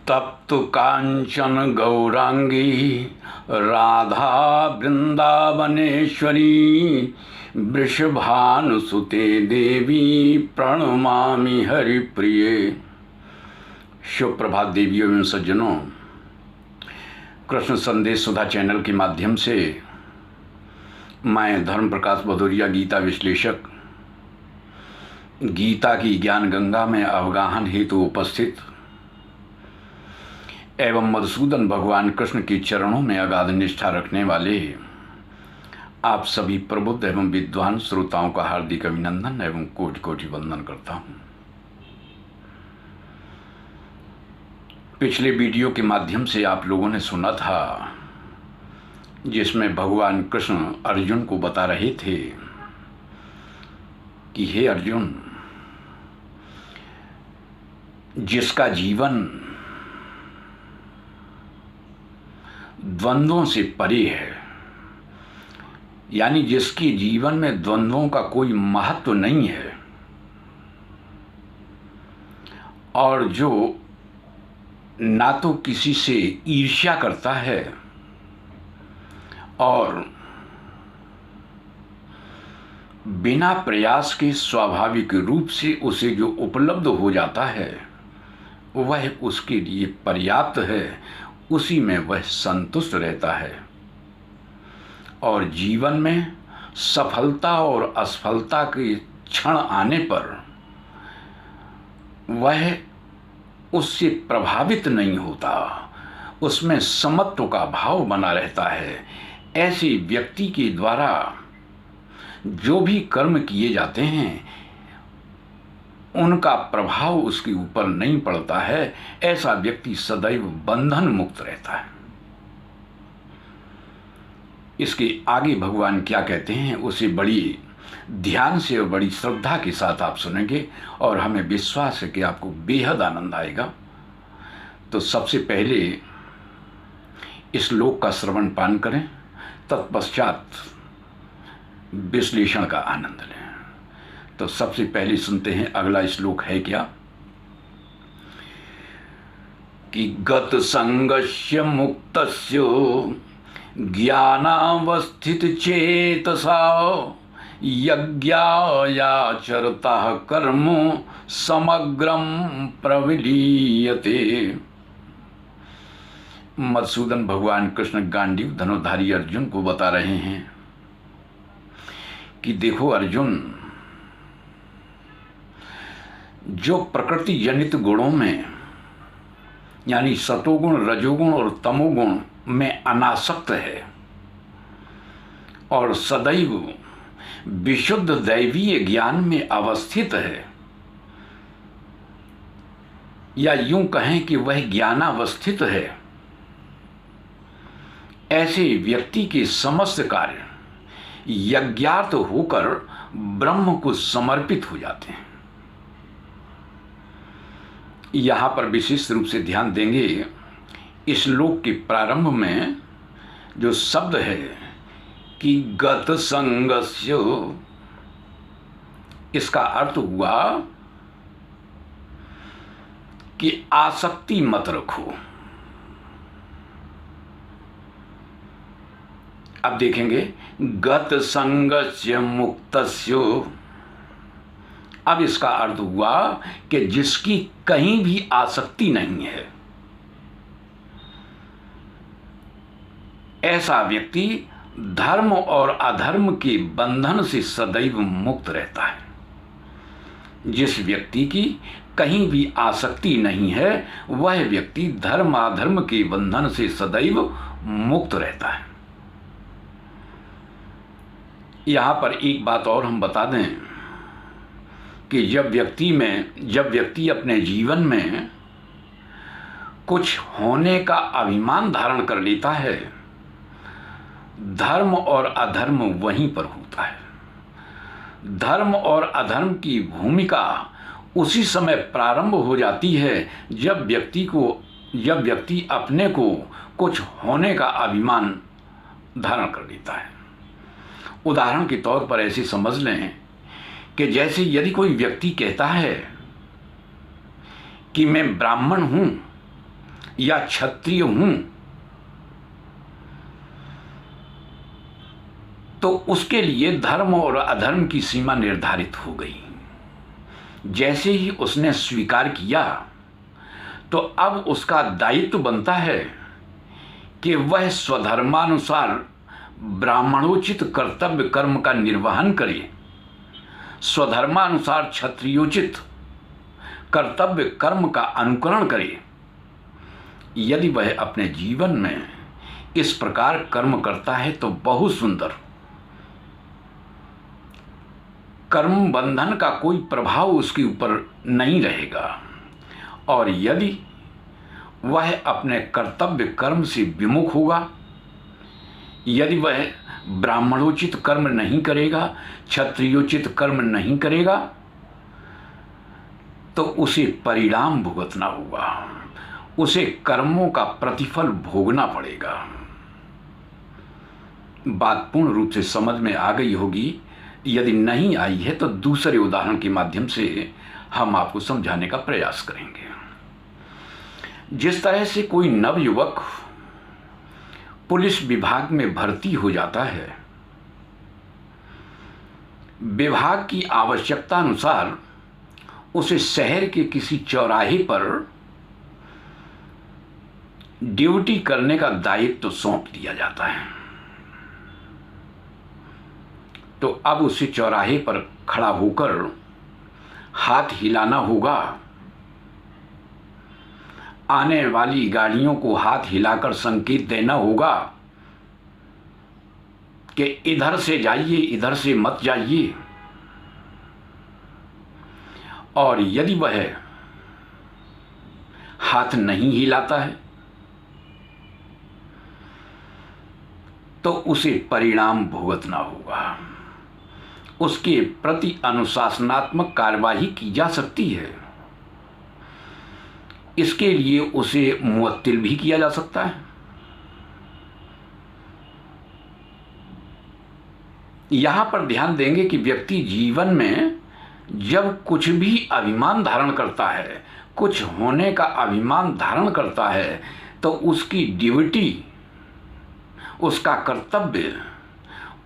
तप्तु कांचन गौरांगी राधा वृंदावनेश्वरी वृषभानुसुते देवी प्रणमामि हरिप्रिये। शुभ प्रभात देवियों एवं सज्जनों, कृष्ण संदेश सुधा चैनल के माध्यम से मैं धर्म प्रकाश भदौरिया गीता विश्लेषक गीता की ज्ञान गंगा में अवगाहन हेतु उपस्थित एवं मधुसूदन भगवान कृष्ण के चरणों में अगाध निष्ठा रखने वाले आप सभी प्रबुद्ध एवं विद्वान श्रोताओं का हार्दिक अभिनंदन एवं कोटि कोटि वंदन करता हूँ। पिछले वीडियो के माध्यम से आप लोगों ने सुना था जिसमें भगवान कृष्ण अर्जुन को बता रहे थे कि हे अर्जुन, जिसका जीवन द्वंद्वों से परे है, यानी जिसके जीवन में द्वंद्वों का कोई महत्व नहीं है और जो ना तो किसी से ईर्ष्या करता है और बिना प्रयास के स्वाभाविक रूप से उसे जो उपलब्ध हो जाता है वह उसके लिए पर्याप्त है, उसी में वह संतुष्ट रहता है और जीवन में सफलता और असफलता के क्षण आने पर वह उससे प्रभावित नहीं होता, उसमें समत्व का भाव बना रहता है। ऐसे व्यक्ति के द्वारा जो भी कर्म किए जाते हैं उनका प्रभाव उसके ऊपर नहीं पड़ता है। ऐसा व्यक्ति सदैव बंधन मुक्त रहता है। इसके आगे भगवान क्या कहते हैं उसे बड़ी ध्यान से और बड़ी श्रद्धा के साथ आप सुनेंगे और हमें विश्वास है कि आपको बेहद आनंद आएगा। तो सबसे पहले इस श्लोक का श्रवण पान करें, तत्पश्चात विश्लेषण का आनंद लें। तो सबसे पहले सुनते हैं अगला श्लोक है क्या कि गत संगस्य मुक्तस्य ज्ञानावस्थित चेतसा यज्ञायाचरतः कर्म समग्रम प्रविलीयते। मधुसूदन भगवान कृष्ण गांडीव धनुर्धारी अर्जुन को बता रहे हैं कि देखो अर्जुन, जो प्रकृति जनित गुणों में यानी सतोगुण, रजोगुण और तमोगुण में अनासक्त है और सदैव विशुद्ध दैवीय ज्ञान में अवस्थित है, या यूं कहें कि वह ज्ञानावस्थित है, ऐसे व्यक्ति के समस्त कार्य यज्ञार्थ होकर ब्रह्म को समर्पित हो जाते हैं। यहाँ पर विशिष्ट रूप से ध्यान देंगे, इस श्लोक के प्रारंभ में जो शब्द है कि गत संगस्य, इसका अर्थ हुआ कि आसक्ति मत रखो। अब देखेंगे गत संगस्य मुक्तस्य, अब इसका अर्थ हुआ कि जिसकी कहीं भी आसक्ति नहीं है, ऐसा व्यक्ति धर्म और अधर्म के बंधन से सदैव मुक्त रहता है। जिस व्यक्ति की कहीं भी आसक्ति नहीं है वह व्यक्ति धर्म अधर्म के बंधन से सदैव मुक्त रहता है। यहाँ पर एक बात और हम बता दें कि जब व्यक्ति अपने जीवन में कुछ होने का अभिमान धारण कर लेता है, धर्म और अधर्म वहीं पर होता है। धर्म और अधर्म की भूमिका उसी समय प्रारंभ हो जाती है जब व्यक्ति अपने को कुछ होने का अभिमान धारण कर लेता है। उदाहरण के तौर पर ऐसे समझ लें कि जैसे यदि कोई व्यक्ति कहता है कि मैं ब्राह्मण हूँ या क्षत्रिय हूं, तो उसके लिए धर्म और अधर्म की सीमा निर्धारित हो गई। जैसे ही उसने स्वीकार किया तो अब उसका दायित्व बनता है कि वह स्वधर्मानुसार ब्राह्मणोचित कर्तव्य कर्म का निर्वहन करे, स्वधर्मानुसार क्षत्रियोचित कर्तव्य कर्म का अनुकरण करे। यदि वह अपने जीवन में इस प्रकार कर्म करता है तो बहुत सुंदर, कर्म बंधन का कोई प्रभाव उसके ऊपर नहीं रहेगा। और यदि वह अपने कर्तव्य कर्म से विमुख होगा, यदि वह ब्राह्मणोचित कर्म नहीं करेगा, क्षत्रियोचित कर्म नहीं करेगा, तो उसे परिणाम भुगतना होगा, उसे कर्मों का प्रतिफल भोगना पड़ेगा। बात पूर्ण रूप से समझ में आ गई होगी। यदि नहीं आई है तो दूसरे उदाहरण के माध्यम से हम आपको समझाने का प्रयास करेंगे। जिस तरह से कोई नवयुवक पुलिस विभाग में भर्ती हो जाता है, विभाग की आवश्यकता अनुसार उसे शहर के किसी चौराहे पर ड्यूटी करने का दायित्व सौंप दिया जाता है। तो अब उसे चौराहे पर खड़ा होकर हाथ हिलाना होगा, आने वाली गाड़ियों को हाथ हिलाकर संकेत देना होगा कि इधर से जाइए, इधर से मत जाइए। और यदि वह हाथ नहीं हिलाता है तो उसे परिणाम भुगतना होगा, उसके प्रति अनुशासनात्मक कार्यवाही की जा सकती है। इसके लिए उसे मुअत्तिल भी किया जा सकता है। यहां पर ध्यान देंगे कि व्यक्ति जीवन में जब कुछ भी अभिमान धारण करता है, कुछ होने का अभिमान धारण करता है, तो उसकी ड्यूटी, उसका कर्तव्य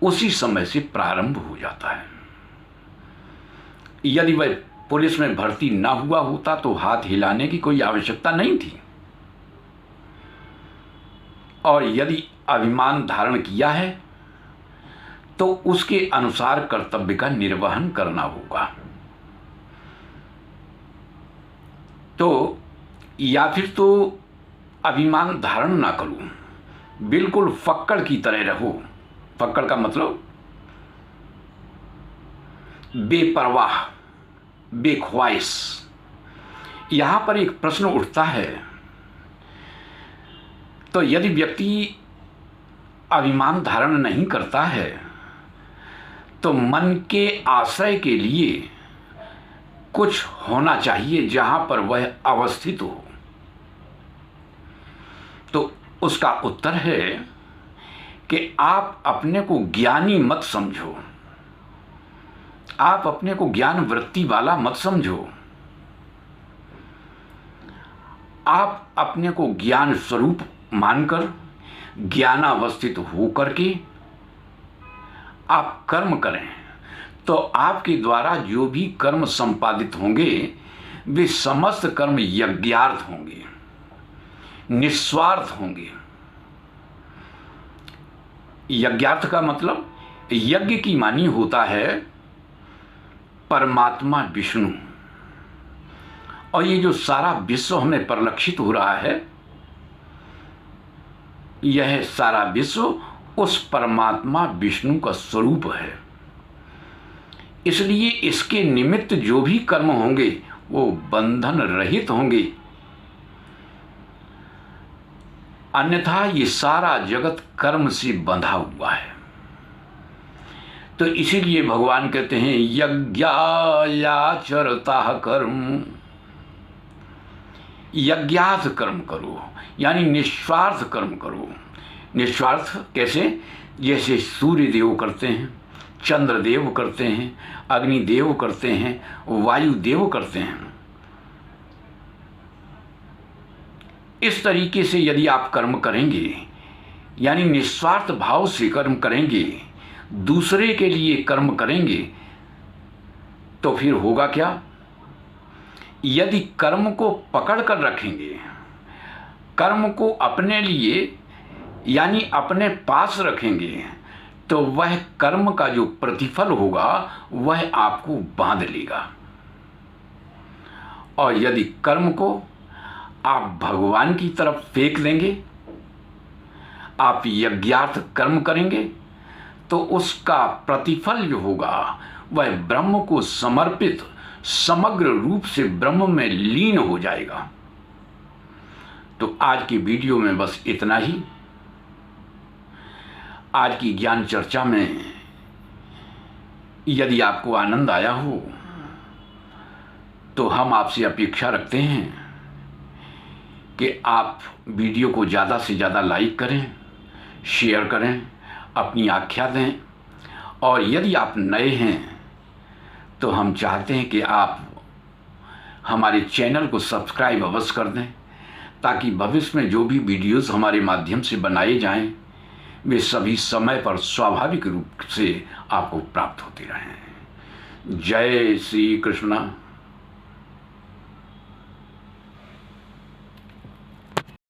उसी समय से प्रारंभ हो जाता है। यदि वह पुलिस में भर्ती ना हुआ होता तो हाथ हिलाने की कोई आवश्यकता नहीं थी। और यदि अभिमान धारण किया है तो उसके अनुसार कर्तव्य का निर्वहन करना होगा। तो या फिर तो अभिमान धारण ना करो, बिल्कुल फक्कड़ की तरह रहो। फक्कड़ का मतलब बेपरवाह, बेख्वाइश। यहां पर एक प्रश्न उठता है, तो यदि व्यक्ति अभिमान धारण नहीं करता है तो मन के आश्रय के लिए कुछ होना चाहिए जहां पर वह अवस्थित हो। तो उसका उत्तर है कि आप अपने को ज्ञानी मत समझो, आप अपने को ज्ञान वृत्ति वाला मत समझो, आप अपने को ज्ञान स्वरूप मानकर ज्ञानावस्थित होकर के आप कर्म करें। तो आपके द्वारा जो भी कर्म संपादित होंगे वे समस्त कर्म यज्ञार्थ होंगे, निस्वार्थ होंगे। यज्ञार्थ का मतलब यज्ञ की मानी होता है परमात्मा विष्णु। और ये जो सारा विश्व हमें परिलक्षित हो रहा है, यह सारा विश्व उस परमात्मा विष्णु का स्वरूप है। इसलिए इसके निमित्त जो भी कर्म होंगे वो बंधन रहित होंगे, अन्यथा ये सारा जगत कर्म से बंधा हुआ है। तो इसीलिए भगवान कहते हैं यज्ञायाचरता कर्म, यज्ञार्थ कर्म करो, यानी निस्वार्थ कर्म करो। निस्वार्थ कैसे? जैसे सूर्य देव करते हैं, चंद्र देव करते हैं, अग्निदेव करते हैं, वायु देव करते हैं। इस तरीके से यदि आप कर्म करेंगे, यानी निस्वार्थ भाव से कर्म करेंगे, दूसरे के लिए कर्म करेंगे, तो फिर होगा क्या? यदि कर्म को पकड़ कर रखेंगे, कर्म को अपने लिए यानी अपने पास रखेंगे, तो वह कर्म का जो प्रतिफल होगा वह आपको बांध लेगा। और यदि कर्म को आप भगवान की तरफ फेंक देंगे, आप यज्ञार्थ कर्म करेंगे, तो उसका प्रतिफल जो होगा वह ब्रह्म को समर्पित समग्र रूप से ब्रह्म में लीन हो जाएगा। तो आज की वीडियो में बस इतना ही। आज की ज्ञान चर्चा में यदि आपको आनंद आया हो तो हम आपसे अपेक्षा रखते हैं कि आप वीडियो को ज़्यादा से ज़्यादा लाइक करें, शेयर करें, अपनी आख्या दें। और यदि आप नए हैं तो हम चाहते हैं कि आप हमारे चैनल को सब्सक्राइब अवश्य कर दें, ताकि भविष्य में जो भी वीडियोस हमारे माध्यम से बनाए जाएं वे सभी समय पर स्वाभाविक रूप से आपको प्राप्त होते रहें। जय श्री कृष्ण।